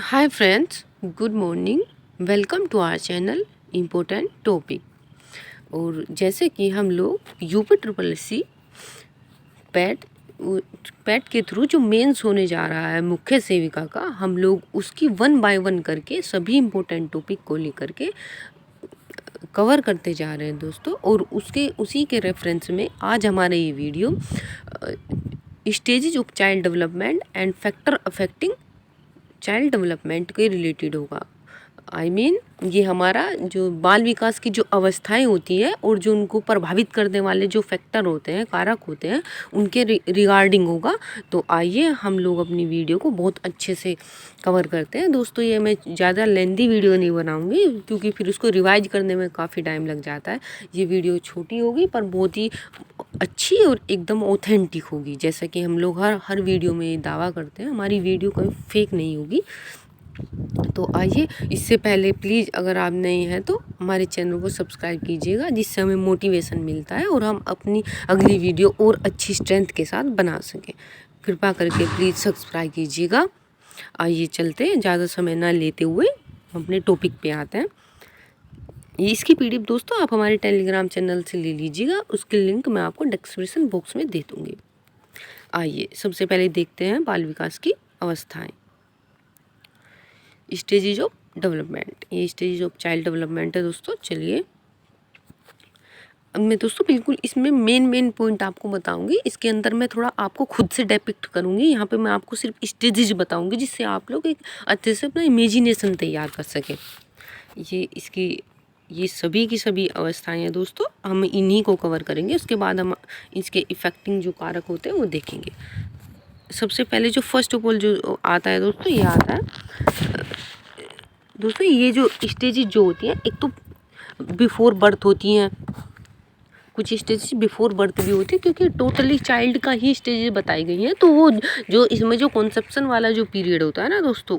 Hi friends, good morning. Welcome to our channel important topic. और जैसे कि हम लोग UP triple SC PET PET के थ्रू जो मेंस होने जा रहा है मुख्य सेविका का, हम लोग उसकी 1 बाय 1 करके सभी इम्पोर्टेंट टॉपिक को लेकर के कवर करते जा रहे हैं दोस्तों। और उसी के रेफरेंस में आज हमारा ये video stages of child development and factor affecting child development के रिलेटेड होगा। ये हमारा जो बाल विकास की जो अवस्थाएं होती हैं और जो उनको प्रभावित करने वाले जो फैक्टर होते हैं, कारक होते हैं, उनके रिगार्डिंग होगा। तो आइए हम लोग अपनी वीडियो को बहुत अच्छे से कवर करते हैं दोस्तों। ये मैं ज़्यादा लेंदी वीडियो नहीं बनाऊंगी क्योंकि फिर उसको रिवाइज करने में काफ़ी टाइम लग जाता है। ये वीडियो छोटी होगी पर बहुत ही अच्छी और एकदम ऑथेंटिक होगी। जैसा कि हम लोग हर वीडियो में दावा करते हैं, हमारी वीडियो कोई फेक नहीं होगी। तो आइए, इससे पहले प्लीज़ अगर आप नए हैं तो हमारे चैनल को सब्सक्राइब कीजिएगा, जिससे हमें मोटिवेशन मिलता है और हम अपनी अगली वीडियो और अच्छी स्ट्रेंथ के साथ बना सकें। कृपा करके प्लीज़ सब्सक्राइब कीजिएगा। आइए चलते हैं, ज़्यादा समय ना लेते हुए अपने टॉपिक पे आते हैं। इसकी पीडीएफ दोस्तों आप हमारे टेलीग्राम चैनल से ले लीजिएगा, उसकी लिंक मैं आपको डिस्क्रिप्शन बॉक्स में दे दूँगी। आइए सबसे पहले देखते हैं बाल विकास की अवस्थाएं। स्टेजेज ऑफ डेवलपमेंट, ये स्टेजेज ऑफ चाइल्ड डेवलपमेंट है दोस्तों। चलिए अब मैं दोस्तों बिल्कुल इसमें मेन पॉइंट आपको बताऊंगी। इसके अंदर मैं थोड़ा आपको खुद से डेपिक्ट करूंगी। यहाँ पे मैं आपको सिर्फ स्टेजेज बताऊंगी, जिससे आप लोग एक अच्छे से अपना इमेजिनेशन तैयार कर सकें। ये सभी की सभी अवस्थाएं हैं दोस्तों, हम इन्हीं को कवर करेंगे। उसके बाद हम इसके इफेक्टिंग जो कारक होते हैं वो देखेंगे। सबसे पहले जो फर्स्ट ऑफ ऑल जो आता है दोस्तों, ये आता है दोस्तों, ये जो स्टेजेस जो होती हैं, एक तो बिफोर बर्थ होती हैं, कुछ स्टेजेस बिफोर बर्थ भी होती है, क्योंकि टोटली चाइल्ड का ही स्टेजेस बताई गई हैं। तो वो जो इसमें जो कॉन्सेप्शन वाला जो पीरियड होता है ना दोस्तों,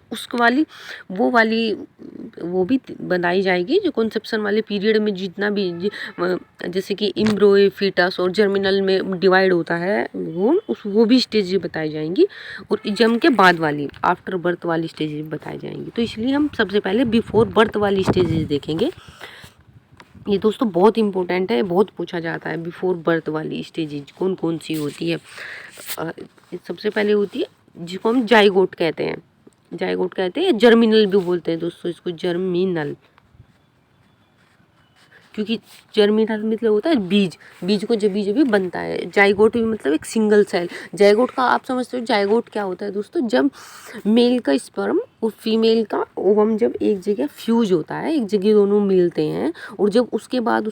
वो भी बनाई जाएगी। जो कॉन्सेप्शन वाले पीरियड में जितना भी जैसे कि एम्ब्रियो, फीटस और जर्मिनल में डिवाइड होता है, वो भी स्टेजेस बताई जाएंगी। और जन्म के बाद वाली, आफ्टर बर्थ वाली स्टेजेस बताई जाएंगी। तो इसलिए हम सबसे पहले बिफोर बर्थ वाली स्टेजेस देखेंगे। ये दोस्तों बहुत इंपॉर्टेंट है, बहुत पूछा जाता है। बिफोर बर्थ वाली स्टेजेज कौन कौन सी होती है? सबसे पहले होती है जिसको हम जाइगोट कहते हैं, या जर्मिनल भी बोलते हैं दोस्तों इसको, जर्मिनल। क्योंकि जर्मिनल मतलब होता है बीज को जब भी बनता है। जाइगोट भी मतलब एक सिंगल सेल। जाइगोट का आप समझते हो जाइगोट क्या होता है दोस्तों? जब मेल का स्पर्म और फीमेल का ओवम जब एक जगह फ्यूज होता है, एक जगह दोनों मिलते हैं, और जब उसके बाद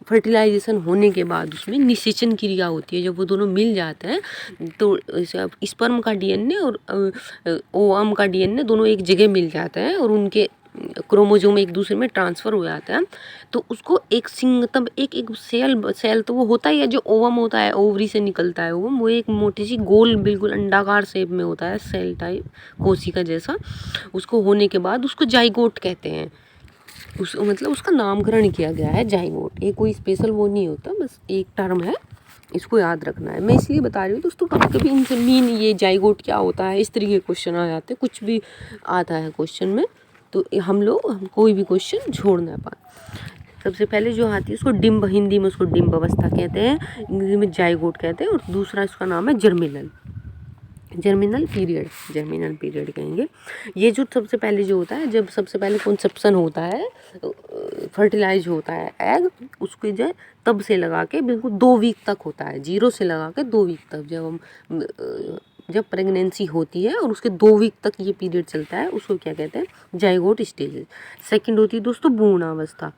फर्टिलाइजेशन होने के बाद उसमें निषेचन क्रिया होती है। जब वो दोनों मिल जाते हैं तो स्पर्म का डीएनए और ओवम का डीएनए दोनों एक जगह मिल जाते हैं और उनके क्रोमोसोम एक दूसरे में ट्रांसफ़र हो जाता है। तो उसको एक सिंगतम एक सेल तो वो होता ही है। जो ओवम होता है, ओवरी से निकलता है ओवम, वो एक मोटी सी गोल बिल्कुल अंडाकार शेप में होता है, सेल टाइप, कोशिका जैसा। उसको होने के बाद उसको जाइगोट कहते हैं। मतलब उसका नामकरण किया गया है जाइगोट। ये कोई स्पेशल वो नहीं होता, बस एक टर्म है, इसको याद रखना है। मैं इसलिए बता रही हूँ दोस्तों, कभी कभी इनसे मीन ये जाइगोट क्या होता है, इस तरीके के क्वेश्चन आ जाते हैं, कुछ भी आता है क्वेश्चन में, तो हम कोई भी क्वेश्चन छोड़ ना पाए। सबसे पहले जो आती है उसको डिम्ब, हिंदी में उसको डिम्ब अवस्था कहते हैं, इंग्लिश में जाइगोट कहते हैं, और दूसरा इसका नाम है जर्मिनल पीरियड कहेंगे। ये जो सबसे पहले जो होता है, जब सबसे पहले कॉन्सेप्शन होता है, फर्टिलाइज होता है एग, उसको जो तब से लगा के बिल्कुल 2 वीक तक होता है, 0 से लगा के 2 वीक तक, जब प्रेगनेंसी होती है और उसके 2 वीक तक ये पीरियड चलता है, उसको क्या कहते हैं? Zygote stage. सेकंड होती है दोस्तों भ्रूणावस्था।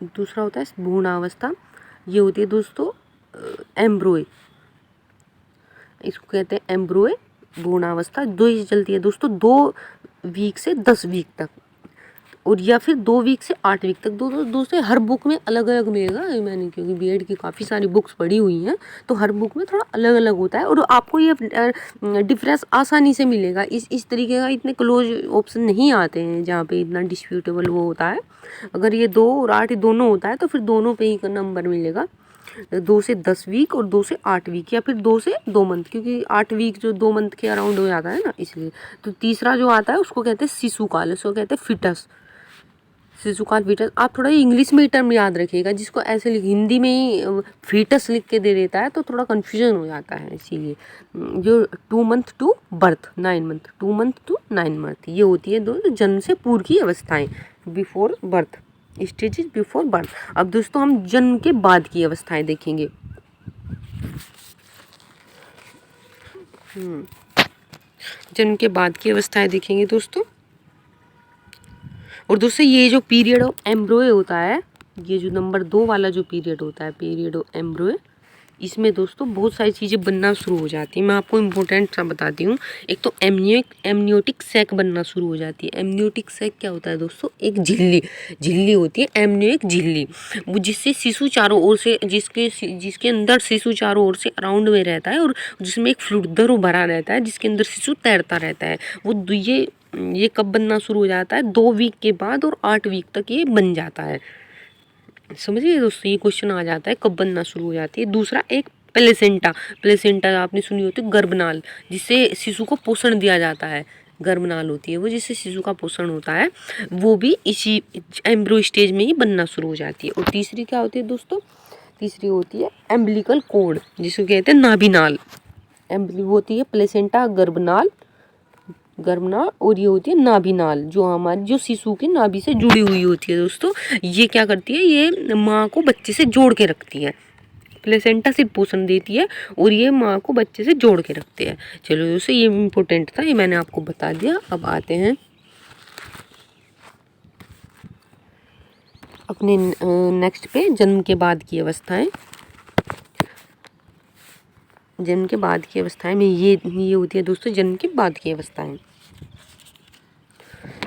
दूसरा होता है भ्रूणावस्था, ये होती है दोस्तों एम्ब्रोए, इसको कहते हैं एम्ब्रोए भ्रूणावस्था। दो ही चलती है दोस्तों, 2 वीक से 10 वीक तक, और या फिर 2 वीक से 8 वीक तक। दोस्तों हर बुक में अलग अलग मिलेगा। मैंने क्योंकि बीएड की काफ़ी सारी बुक्स पढ़ी हुई हैं, तो हर बुक में थोड़ा अलग अलग होता है, और आपको ये डिफरेंस आसानी से मिलेगा। इस तरीके का इतने क्लोज ऑप्शन नहीं आते हैं जहाँ पे इतना डिस्प्यूटेबल वो होता है। अगर ये 2 और 8 दोनों होता है तो फिर दोनों पे ही नंबर मिलेगा। 2 से 10 वीक और 2 से 8 वीक या फिर 2 से 2 मंथ, क्योंकि 8 वीक जो 2 मंथ के अराउंड हो जाता है ना, इसलिए। तो तीसरा जो आता है उसको कहते हैं शिशुकाल, उसको कहते हैं फिटस, शिशुकाल फीटस। आप थोड़ा इंग्लिश में ही टर्म याद रखिएगा, जिसको ऐसे हिंदी में ही फीटस लिख के दे देता है तो थोड़ा कन्फ्यूजन हो जाता है, इसीलिए। जो 2 month to birth 9 month, 2 month to 9 month, ये होती है दोनों जन्म से पूर्व की अवस्थाएं, before birth, stages before birth. अब दोस्तों हम जन्म के बाद की अवस्थाएं देखेंगे। जन्म के बाद की अवस्थाएं देखेंगे दोस्तों। और दोस्तों ये जो पीरियड ऑफ एम्ब्रोए होता है, ये जो नंबर 2 वाला जो पीरियड होता है, पीरियड ऑफ एम्ब्रोए, इसमें दोस्तों बहुत सारी चीज़ें बनना शुरू हो जाती हैं। मैं आपको इम्पोर्टेंट सा बताती हूँ। एक तो एमनियोटिक सैक बनना शुरू हो जाती है। एमनियोटिक सैक क्या होता है दोस्तों? एक झिल्ली होती है, एमनियोटिक झिल्ली, वो जिससे शिशु चारों ओर से, जिसके अंदर शिशु चारों ओर से अराउंड में रहता है और जिसमें एक फ्लूइड भरा रहता है, जिसके अंदर शिशु तैरता रहता है। वो ये कब बनना शुरू हो जाता है? 2 वीक के बाद और 8 वीक तक ये बन जाता है। समझिए दोस्तों, ये क्वेश्चन आ जाता है कब बनना शुरू हो जाती है। दूसरा एक प्लेसेंटा आपने सुनी होती है, गर्भनाल, जिससे शिशु को पोषण दिया जाता है। गर्भनाल होती है वो, जिससे शिशु का पोषण होता है, वो भी इसी एम्ब्रो स्टेज में ही बनना शुरू हो जाती है। और तीसरी क्या होती है दोस्तों? तीसरी होती है एम्बिलिकल कोड, जिसको कहते हैं नाभिनाल। होती है प्लेसेंटा, गर्भनाल, और ये होती है नाभिनाल, जो शिशु की नाभि से जुड़ी हुई होती है दोस्तों। ये क्या करती है? ये माँ को बच्चे से जोड़ के रखती है। प्लेसेंटा सिर्फ पोषण देती है और ये माँ को बच्चे से जोड़ के रखते हैं। चलो दोस्तों, ये इम्पोर्टेंट था, ये मैंने आपको बता दिया। अब आते हैं अपने नेक्स्ट पे, जन्म के बाद की अवस्थाएं। जन्म के बाद की अवस्थाएं में ये होती है दोस्तों, जन्म के बाद की अवस्थाएं।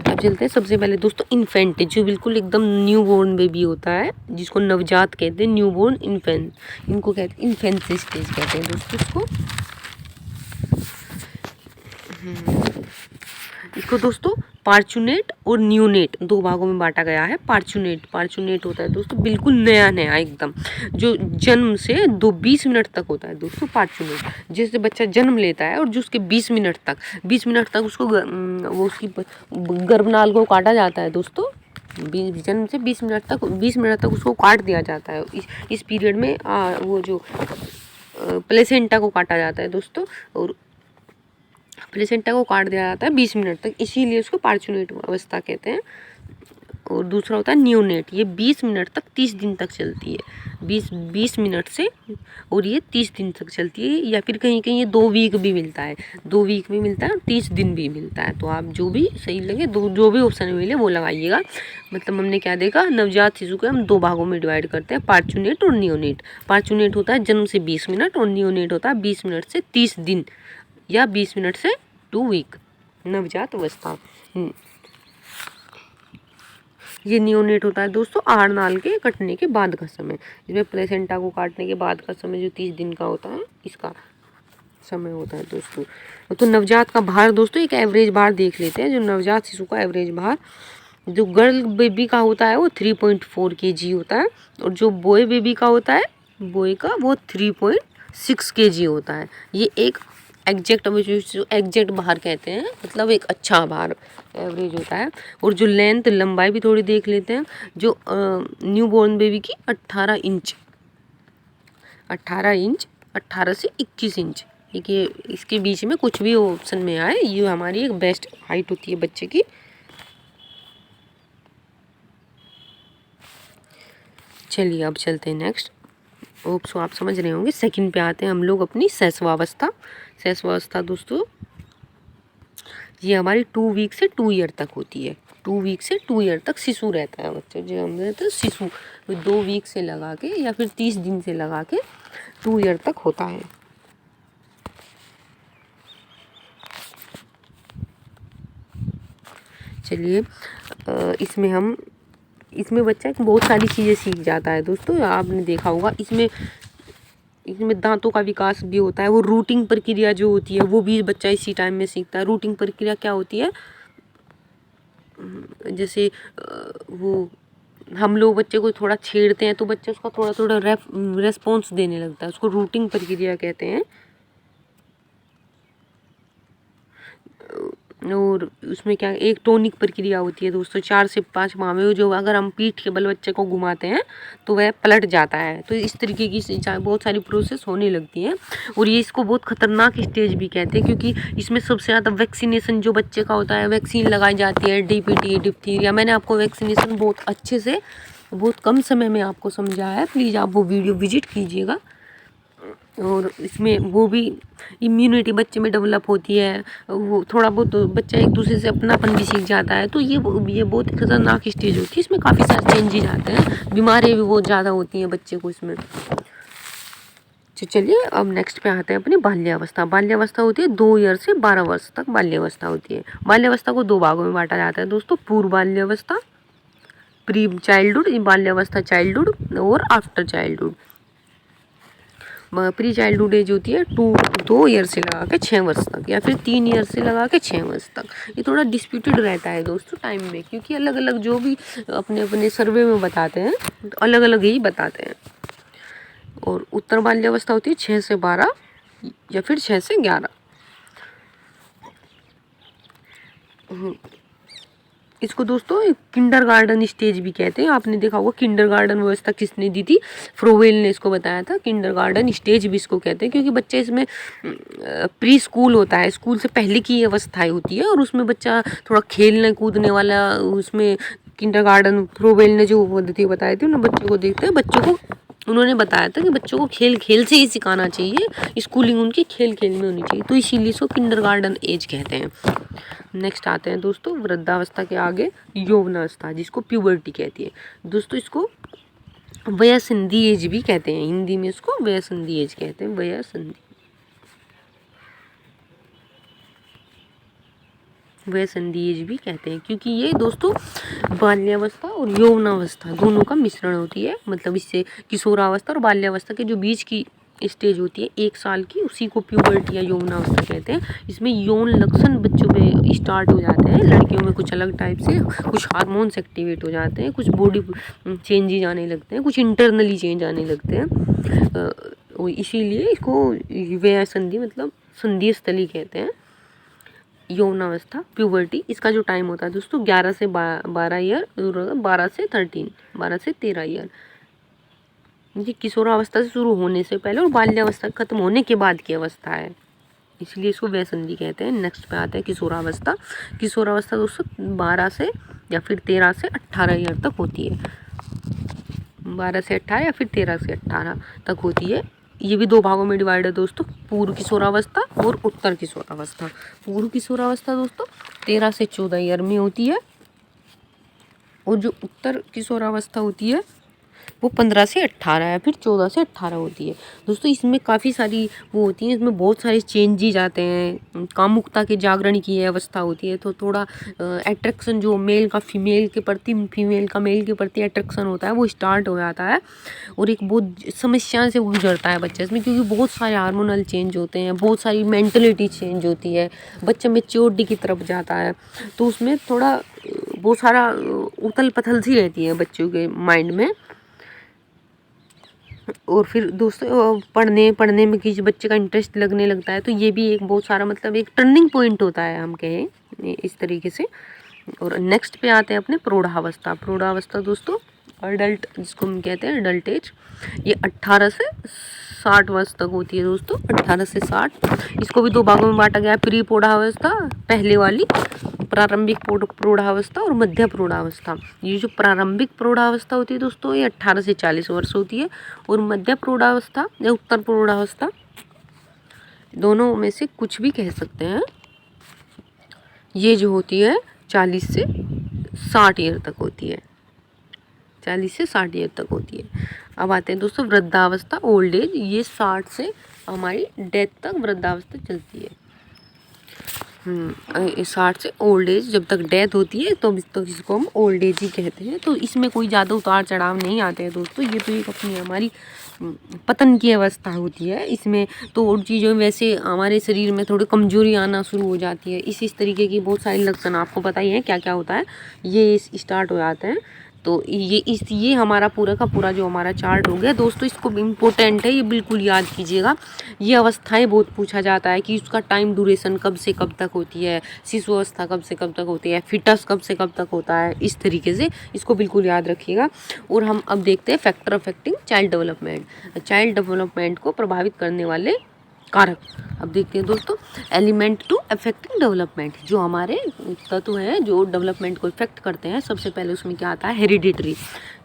अब चलते हैं सबसे पहले दोस्तों इन्फेंट, जो बिल्कुल एकदम न्यू बोर्न बेबी होता है, जिसको नवजात कहते हैं, न्यू बोर्न इन्फेंट, इनको कहते हैं इन्फेंसी स्टेज कहते हैं दोस्तों इसको दोस्तों पार्चुनेट और न्यूनेट 2 भागों में बांटा गया है। पार्चुनेट होता है दोस्तों बिल्कुल नया एकदम, जो जन्म से 20 मिनट तक होता है दोस्तों पार्चुनेट। जैसे बच्चा जन्म लेता है और जो उसके 20 मिनट तक उसको वो उसकी गर्भनाल को काटा जाता है दोस्तों। जन्म से 20 मिनट तक उसको काट दिया जाता है। इस पीरियड में वो जो प्लेसेंटा को काटा जाता है दोस्तों, और प्लेसेंटा को काट दिया जाता है 20 मिनट तक, इसीलिए उसको पार्चुनेट अवस्था कहते हैं। और दूसरा होता है न्यूनेट, ये 20 मिनट तक 30 दिन तक चलती है। 20 मिनट से और ये 30 दिन तक चलती है, या फिर कहीं कहीं ये 2 वीक भी मिलता है, 2 वीक भी मिलता है और 30 दिन भी मिलता है। तो आप जो भी सही लगे, जो भी ऑप्शन मिले वो लगाइएगा। मतलब हमने क्या देखा, नवजात शिशु को हम 2 भागों में डिवाइड करते हैं, पार्चुनेट और न्यूनेट। पार्चुनेट होता है जन्म से 20 मिनट और न्यूनेट होता है 20 मिनट से 30 दिन या 20 मिनट से 2 वीक, नवजात अवस्था। ये नियोनेट होता है दोस्तों आहार नाल के कटने के बाद का समय, इसमें प्लेसेंटा को काटने के बाद का समय जो 30 दिन का होता है, इसका समय होता है दोस्तों। तो नवजात का भार दोस्तों, एक एवरेज भार देख लेते हैं। जो नवजात शिशु का एवरेज भार, जो गर्ल बेबी का होता है वो 3.4 kg होता है, और जो बॉय बेबी का होता है, बॉय का वो 3.6 kg होता है। ये एक एग्जैक्ट भार कहते हैं, मतलब एक अच्छा भार एवरेज होता है। और जो लेंथ, लंबाई भी थोड़ी देख लेते हैं। जो न्यू बॉर्न बेबी की 18 इंच 18 से 21 इंच, देखिए इसके बीच में कुछ भी ऑप्शन में आए, ये हमारी एक बेस्ट हाइट होती है बच्चे की। चलिए अब चलते हैं नेक्स्ट। सो आप समझ रहे होंगे। सेकंड पे आते हैं हम लोग अपनी शैशवावस्था दोस्तों, ये हमारी 2 वीक से 2 ईयर तक होती है। 2 वीक से 2 ईयर तक शिशु रहता है बच्चे, जो हम रहते हैं शिशु, 2 वीक से लगा के या फिर 30 दिन से लगा के 2 ईयर तक होता है। चलिए इसमें बच्चा बहुत सारी चीज़ें सीख जाता है दोस्तों। आपने देखा होगा इसमें दांतों का विकास भी होता है। वो रूटिंग प्रक्रिया जो होती है वो भी बच्चा इसी टाइम में सीखता है। रूटिंग प्रक्रिया क्या होती है? जैसे वो हम लोग बच्चे को थोड़ा छेड़ते हैं तो बच्चा उसका थोड़ा थोड़ा रेस्पॉन्स देने लगता है, उसको रूटिंग प्रक्रिया कहते हैं। और उसमें क्या एक टोनिक प्रक्रिया होती है दोस्तों, 4 से 5 माह में, जो अगर हम पीठ के बल बच्चे को घुमाते हैं तो वह पलट जाता है। तो इस तरीके की बहुत सारी प्रोसेस होने लगती हैं। और ये इसको बहुत खतरनाक स्टेज भी कहते हैं, क्योंकि इसमें सबसे ज़्यादा वैक्सीनेशन जो बच्चे का होता है, वैक्सीन लगाई जाती है, DPT, डिप्थीरिया। मैंने आपको वैक्सीनेशन बहुत अच्छे से बहुत कम समय में आपको समझाया है, प्लीज़ आप वो वीडियो विजिट कीजिएगा। और इसमें वो भी इम्यूनिटी बच्चे में डेवलप होती है, वो थोड़ा बहुत बच्चा एक दूसरे से अपनापन भी सीख जाता है। तो ये बहुत खतरनाक स्टेज होती है, इसमें काफ़ी सारे चेंजेस आते हैं, बीमारियाँ भी बहुत ज़्यादा होती हैं बच्चे को इसमें। तो चलिए अब नेक्स्ट पे आते हैं अपनी बाल्यावस्था। बाल्यावस्था होती है 2 ईयर से 12 वर्ष तक बाल्यावस्था होती है। बाल्यावस्था को 2 भागों में बांटा जाता है दोस्तों, पूर्व बाल्यावस्था, प्री चाइल्डहुड, बाल्यावस्था चाइल्डहुड, और after childhood. Pre childhood age होती है 2 ईयर से लगा के 6 वर्ष तक, या फिर 3 ईयर से लगा के 6 वर्ष तक। ये थोड़ा डिस्प्यूटेड रहता है दोस्तों टाइम में, क्योंकि अलग अलग जो भी अपने अपने सर्वे में बताते हैं तो अलग अलग ही बताते हैं। और उत्तर बाल्यावस्था होती है 6 से 12 या फिर 6 से 11। इसको दोस्तों किंडरगार्टन स्टेज भी कहते हैं। आपने देखा होगा किंडरगार्टन व्यवस्था किसने दी थी, फ्रोवेल ने इसको बताया था। किंडरगार्टन स्टेज भी इसको कहते हैं, क्योंकि बच्चे इसमें प्री स्कूल होता है, स्कूल से पहले की अवस्थाएं होती है, और उसमें बच्चा थोड़ा खेलने कूदने वाला, उसमें किंडरगार्टन फ्रोवेल ने जो पद्धति बताई थी उन बच्चों को देखते हैं। बच्चों को उन्होंने बताया था कि बच्चों को खेल खेल से ही सिखाना चाहिए, स्कूलिंग उनकी खेल खेल में होनी चाहिए, तो इसीलिए इसको किंडरगार्टन एज कहते हैं। नेक्स्ट आते हैं दोस्तों वृद्धावस्था के आगे यौवनावस्था, जिसको प्यूबर्टी कहती है दोस्तों। इसको वयस्संधि एज भी कहते हैं, हिंदी में इसको वयस्संधि एज कहते हैं, वयस्संधि एज भी कहते हैं, क्योंकि ये दोस्तों बाल्यावस्था और यौवनावस्था दोनों का मिश्रण होती है। मतलब इससे किशोरावस्था और बाल्यावस्था के जो बीच की स्टेज होती है 1 साल की, उसी को प्यूबर्टी या यौवनावस्था कहते हैं। इसमें यौन लक्षण बच्चों में स्टार्ट हो जाते हैं, लड़कियों में कुछ अलग टाइप से, कुछ हार्मोन्स एक्टिवेट हो जाते हैं, कुछ बॉडी चेंजेज आने लगते हैं, कुछ इंटरनली चेंज आने लगते हैं। इसीलिए इसको वयस्संधि मतलब संधि स्थली कहते हैं। यौवनावस्था प्यूबर्टी, इसका जो टाइम होता है दोस्तों 11 से 12 ईयर, 12 से 13 ईयर। ये किशोरावस्था से शुरू होने से पहले और बाल्यावस्था खत्म होने के बाद की अवस्था है, इसलिए इसको वयस्संधि कहते हैं। नेक्स्ट पे आता है किशोरावस्था। किशोरावस्था दोस्तों 12 से या फिर 13 से 18 ईयर तक होती है। 12 से 18 या फिर 13 से 18 तक होती है। ये भी 2 भागों में डिवाइड है दोस्तों, पूर्व किशोरावस्था और उत्तर किशोरावस्था। पूर्व किशोरावस्था दोस्तों 13 से 14 ईयर में होती है, और जो उत्तर किशोरावस्था होती है वो 15 से 18 या फिर 14 से 18 होती है दोस्तों। इसमें काफ़ी सारी वो होती हैं, इसमें बहुत सारे चेंजेस आते हैं। कामुकता के जागरण की अवस्था होती है, तो थोड़ा अट्रैक्शन जो मेल का फीमेल के प्रति, फीमेल का मेल के प्रति अट्रैक्शन होता है वो स्टार्ट हो जाता है, और एक बहुत समस्या से गुजरता है बच्चा इसमें, क्योंकि बहुत सारे हार्मोनल चेंज होते हैं, बहुत सारी मेंटलिटी चेंज होती है, बच्चा मैच्योरिटी की तरफ जाता है। तो उसमें थोड़ा बहुत सारा उथल पथल सी रहती है बच्चों के माइंड में। और फिर दोस्तों पढ़ने में किसी बच्चे का इंटरेस्ट लगने लगता है, तो ये भी एक बहुत सारा मतलब एक टर्निंग पॉइंट होता है, हम कहें इस तरीके से। और नेक्स्ट पे आते हैं अपने प्रौढ़ावस्था। प्रौढ़ावस्था दोस्तों अडल्ट, जिसको हम कहते हैं अडल्ट एज, ये 18 से 60 वर्ष तक होती है दोस्तों, 18 से 60। इसको भी 2 भागों में बांटा गया है, प्री प्रौढ़ावस्था पहले वाली, प्रारंभिक प्रौढ़ावस्था और मध्य प्रौढ़ावस्था। ये जो प्रारंभिक प्रौढ़ावस्था होती है दोस्तों ये 18 से 40 वर्ष होती है, और मध्य प्रौढ़ावस्था या उत्तर प्रौढ़ावस्था दोनों में से कुछ भी कह सकते हैं, ये जो होती है 40 से 60 ईयर तक होती है, 40 से 60 ईयर तक होती है। अब आते हैं दोस्तों वृद्धावस्था, ओल्ड एज। ये 60 से हमारी डेथ तक वृद्धावस्था चलती है। 60 से ओल्ड एज, जब तक डेथ होती है तो इसको हम ओल्ड एज ही कहते हैं। तो इसमें कोई ज़्यादा उतार चढ़ाव नहीं आते हैं दोस्तों, ये तो एक अपनी हमारी पतन की अवस्था होती है। इसमें तो और चीज़ों में वैसे हमारे शरीर में थोड़ी कमजोरी आना शुरू हो जाती है, इस तरीके की बहुत सारे लक्षण आपको पता ही है क्या क्या होता है, ये स्टार्ट हो जाते हैं। तो ये हमारा पूरा का पूरा जो हमारा चार्ट हो गया दोस्तों। इसको इम्पोर्टेंट है, ये बिल्कुल याद कीजिएगा। ये अवस्थाएं बहुत पूछा जाता है कि उसका टाइम ड्यूरेशन कब से कब तक होती है, शिशु अवस्था कब से कब तक होती है, फिटस कब से कब तक होता है, इस तरीके से इसको बिल्कुल याद रखिएगा। और हम अब देखते हैं factor affecting child development. Child development को प्रभावित करने वाले कारक अब देखते हैं दोस्तों। एलिमेंट टू अफेक्टिंग डेवलपमेंट, जो हमारे तत्व हैं जो डेवलपमेंट को इफेक्ट करते हैं, सबसे पहले उसमें क्या आता है, हेरिडिटरी।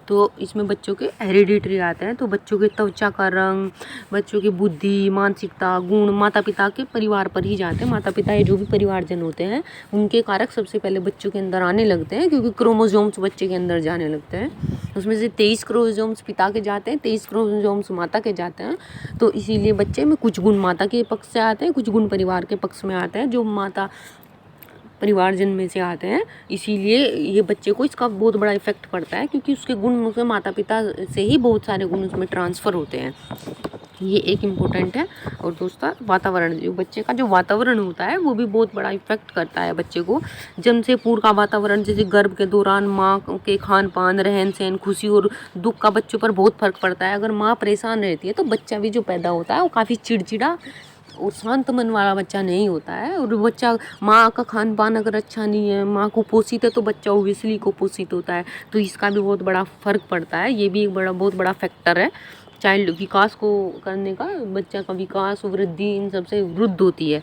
तो इसमें बच्चों के हेरिडिटरी आते हैं। तो बच्चों के त्वचा का रंग, बच्चों की बुद्धि, मानसिकता, गुण माता पिता के परिवार पर ही जाते हैं। माता पिता ये जो भी परिवारजन होते हैं उनके कारक सबसे पहले बच्चों के अंदर आने लगते हैं, क्योंकि क्रोमोसोम्स बच्चे के अंदर जाने लगते हैं। उसमें से 23 क्रोमोसोम्स पिता के जाते हैं, 23 क्रोमोसोम्स माता के जाते हैं। तो इसीलिए बच्चे में कुछ गुण माता के पक्ष से आते हैं, कुछ गुण परिवार के पक्ष में आते हैं जो माता परिवारजन में से आते हैं। इसीलिए ये बच्चे को इसका बहुत बड़ा इफेक्ट पड़ता है, क्योंकि उसके गुण उसके माता पिता से ही बहुत सारे गुण उसमें ट्रांसफ़र होते हैं। ये एक इम्पोर्टेंट है। और दोस्तों वातावरण, जो बच्चे का जो वातावरण होता है वो भी बहुत बड़ा इफेक्ट करता है बच्चे को। जन्म से पूर्व का वातावरण, जैसे गर्भ के दौरान माँ के खान पान, रहन सहन, खुशी और दुख का बच्चों पर बहुत फर्क पड़ता है। अगर माँ परेशान रहती है तो बच्चा भी जो पैदा होता है वो काफ़ी चिड़चिड़ा और शांत मन वाला बच्चा नहीं होता है। और बच्चा, माँ का खान पान अगर अच्छा नहीं है, माँ को पोषित है, तो बच्चा ओबियसली को पोषित होता है। तो इसका भी बहुत बड़ा फ़र्क पड़ता है। ये भी एक बहुत बड़ा फैक्टर है चाइल्ड विकास को करने का। बच्चा का विकास और वृद्धि इन सबसे वृद्धि होती है।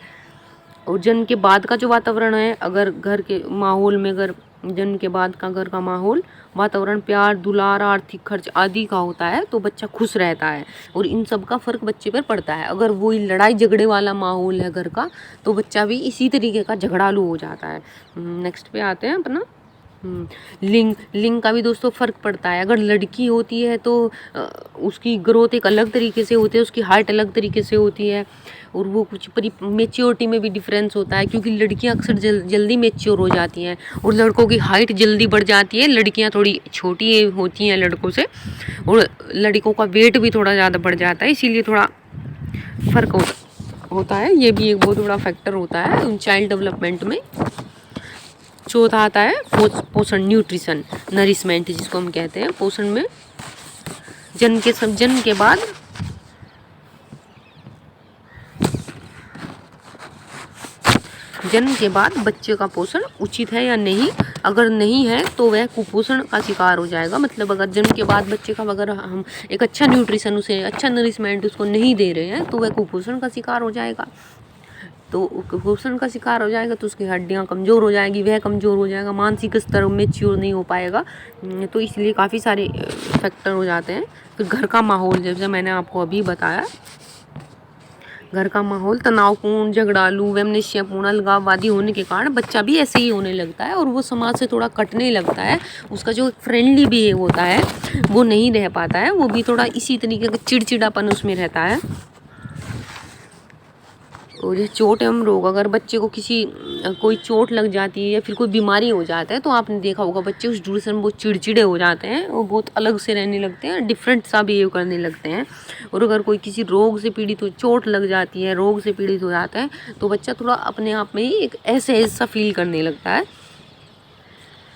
और जन्म के बाद का जो वातावरण है, अगर घर के माहौल में, अगर जन्म के बाद का घर का माहौल वातावरण प्यार, दुलार, आर्थिक खर्च आदि का होता है तो बच्चा खुश रहता है। और इन सब का फ़र्क बच्चे पर पड़ता है। अगर वही लड़ाई झगड़े वाला माहौल है घर का, तो बच्चा भी इसी तरीके का झगड़ालू हो जाता है। नेक्स्ट पे आते हैं अपना लिंग का भी दोस्तों फ़र्क पड़ता है। अगर लड़की होती है तो उसकी ग्रोथ एक अलग तरीके से होती है, उसकी हाइट अलग तरीके से होती है। और वो कुछ मेच्योरिटी में भी डिफरेंस होता है, क्योंकि लड़कियां अक्सर जल्दी मेच्योर हो जाती हैं और लड़कों की हाइट जल्दी बढ़ जाती है। लड़कियां थोड़ी छोटी होती हैं लड़कों से, और लड़कों का वेट भी थोड़ा ज़्यादा बढ़ जाता है, इसीलिए थोड़ा फ़र्क होता है। ये भी एक बहुत बड़ा फैक्टर होता है चाइल्ड डेवलपमेंट में। चौथा आता है पोषण, न्यूट्रिशन, नरिशमेंट जिसको हम कहते हैं। पोषण में जन्म के बाद बच्चे का पोषण उचित है या नहीं। अगर नहीं है तो वह कुपोषण का शिकार हो जाएगा। मतलब अगर जन्म के बाद बच्चे का, अगर हम एक अच्छा न्यूट्रिशन, उसे अच्छा नरिशमेंट उसको नहीं दे रहे हैं, तो वह कुपोषण का शिकार हो जाएगा। तो कुपोषण का शिकार हो जाएगा तो उसकी हड्डियाँ कमज़ोर हो जाएगी, वह कमज़ोर हो जाएगा, मानसिक स्तर मैच्योर नहीं हो पाएगा। तो इसलिए काफ़ी सारे फैक्टर हो जाते हैं। फिर घर का माहौल, जैसे मैंने आपको अभी बताया, घर का माहौल तनावपूर्ण, झगड़ालू, वैमनस्यपूर्ण, अलगाववादी होने के कारण बच्चा भी ऐसे ही होने लगता है और वो समाज से थोड़ा कटने लगता है। उसका जो फ्रेंडली बिहेव होता है वो नहीं रह पाता है, वो भी थोड़ा इसी तरीके का चिड़चिड़ापन उसमें रहता है। और ये चोट एवं रोग, अगर बच्चे को कोई चोट लग जाती है या फिर कोई बीमारी हो जाता है, तो आपने देखा होगा बच्चे उस ड्यूरेशन में बहुत चिड़चिड़े हो जाते हैं और बहुत अलग से रहने लगते हैं, डिफरेंट सा बिहेव करने लगते हैं। और अगर कोई किसी रोग से पीड़ित हो, चोट लग जाती है, रोग से पीड़ित हो जाता है, तो बच्चा थोड़ा अपने आप में ही एक ऐसा फील करने लगता है,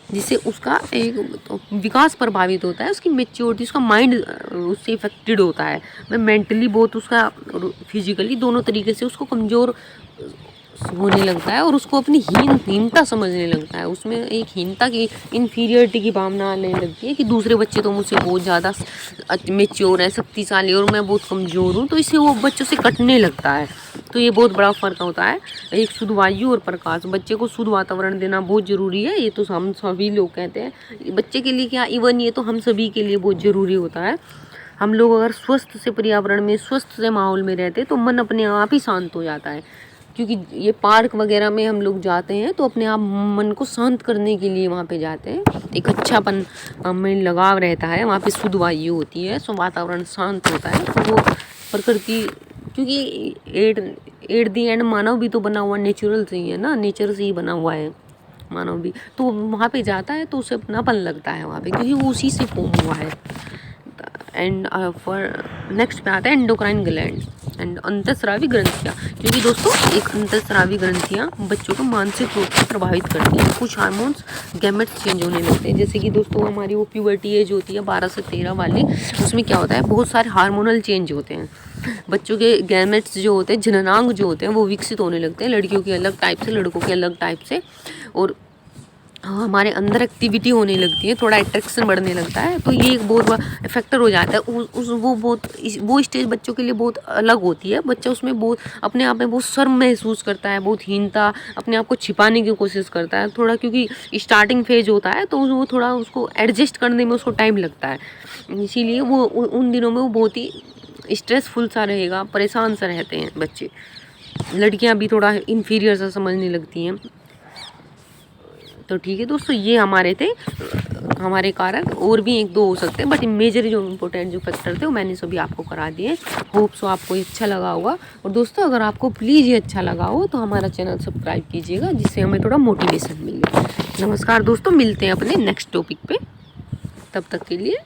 जिससे उसका एक विकास प्रभावित होता है, उसकी मेच्योरिटी, उसका माइंड उससे इफेक्टेड होता है। मैं मेंटली बहुत, उसका फिजिकली दोनों तरीके से उसको कमज़ोर होने लगता है और उसको अपनी हीनता समझने लगता है। उसमें एक हीनता की, इन्फीरियरिटी की भावना आने लगती है कि दूसरे बच्चे तो मुझसे बहुत ज़्यादा मेच्योर है, शक्तिशाली, और मैं बहुत कमज़ोर हूँ। तो इससे वो बच्चों से कटने लगता है। तो ये बहुत बड़ा फ़र्क होता है। एक शुद्ध वायु और प्रकाश, बच्चे को शुद्ध वातावरण देना बहुत ज़रूरी है। ये तो हम सभी लोग कहते हैं, बच्चे के लिए क्या, इवन ये तो हम सभी के लिए बहुत ज़रूरी होता है। हम लोग अगर स्वस्थ से पर्यावरण में, स्वस्थ से माहौल में रहते हैं तो मन अपने आप ही शांत हो जाता है। क्योंकि ये पार्क वगैरह में हम लोग जाते हैं तो अपने आप मन को शांत करने के लिए वहाँ पे जाते हैं। एक अच्छापन में लगाव रहता है, वहाँ पे शुद्ध वायु होती है, सो वातावरण शांत होता है। तो वो प्रकृति, क्योंकि एट दी एंड मानव भी तो बना हुआ नेचुरल से ही है ना, नेचर से ही बना हुआ है मानव भी। तो वहाँ पे जाता है तो उसे अपनापन लगता है वहाँ पे, क्योंकि वो उसी से फॉर्म हुआ है। एंड फॉर नेक्स्ट पे आता है एंडोक्राइन ग्लैंड एंड अंतःस्रावी ग्रंथियाँ, क्योंकि दोस्तों एक अंतःस्रावी ग्रंथियाँ बच्चों को मानसिक रूप से प्रभावित करती हैं। कुछ हार्मोन्स गैमेट्स चेंज होने लगते हैं, जैसे कि दोस्तों हमारी वो प्यूबर्टी एज होती है 12 से 13 वाली, उसमें क्या होता है बहुत सारे हार्मोनल चेंज होते हैं। बच्चों के गैमेट्स जो होते हैं, जननांग जो होते हैं वो विकसित होने लगते हैं, लड़कियों के अलग टाइप से, लड़कों के अलग टाइप से, और हमारे अंदर एक्टिविटी होने लगती है, थोड़ा अट्रैक्शन बढ़ने लगता है। तो ये एक बहुत बड़ा फैक्टर हो जाता है। वो स्टेज बच्चों के लिए बहुत अलग होती है। बच्चा उसमें बहुत अपने आप में बहुत शर्म महसूस करता है, बहुत हीनता, अपने आप को छिपाने की कोशिश करता है थोड़ा, क्योंकि स्टार्टिंग फेज होता है तो वो थोड़ा उसको एडजस्ट करने में उसको टाइम लगता है। इसीलिए वो उन दिनों में वो बहुत ही स्ट्रेसफुल सा रहेगा, परेशान सा रहते हैं बच्चे। लड़कियां भी थोड़ा इन्फीरियर सा समझने लगती हैं। तो ठीक है दोस्तों, ये हमारे थे हमारे कारक, और भी एक दो हो सकते हैं, बट मेजर जो इम्पोर्टेंट जो फैक्टर थे वो मैंने सभी आपको करा दिए। होप सो आपको ये अच्छा लगा होगा। और दोस्तों अगर आपको प्लीज़ ये अच्छा लगा हो तो हमारा चैनल सब्सक्राइब कीजिएगा, जिससे हमें थोड़ा मोटिवेशन मिले। नमस्कार दोस्तों, मिलते हैं अपने नेक्स्ट टॉपिक पे, तब तक के लिए